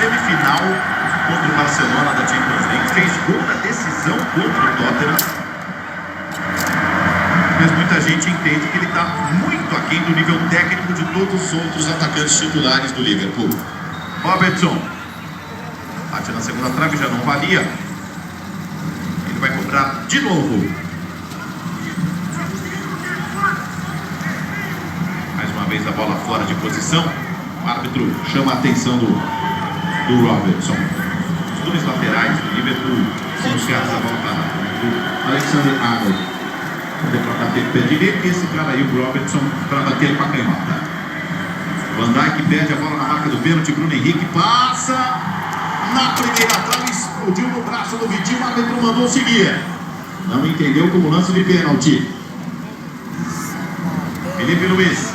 semifinal contra o Barcelona da Champions League, fez gol na decisão contra o Tottenham, mas muita gente entende que ele está muito aquém do nível técnico de todos os outros atacantes titulares do Liverpool. Robertson bate na segunda trave, já não valia. Ele vai cobrar de novo. Mais uma vez a bola fora de posição. O árbitro chama a atenção do Robertson. Os dois laterais do Liverpool são os caras da volta do Alexander Arnold. Deu para bater com o pé direito. E esse cara aí, o Robertson, para bater com a canhota. Van Dijk perde a bola na marca do pênalti. Bruno Henrique passa na primeira trave, explodiu no braço do Vitinho. O árbitro mandou seguir. Não entendeu como lance de pênalti. Felipe Luiz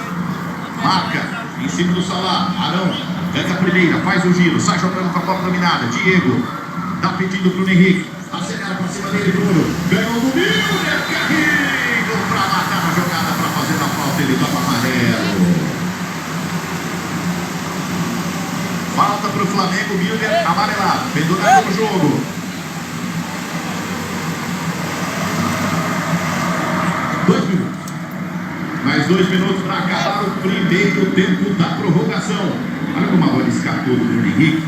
marca em cima do Salah. Arão pega a primeira, faz o giro, sai jogando com a bola dominada. Diego dá pedindo Bruno Henrique. Acelera para cima dele, Bruno. Ganhou o Milner, carrinho para matar a jogada, para fazer a falta. Ele toma amarelo. Falta para o Flamengo, Milner amarelado, pendurado no jogo. Mais 2 minutos para acabar o primeiro tempo da prorrogação. Olha como a bola escapou do Bruno Henrique.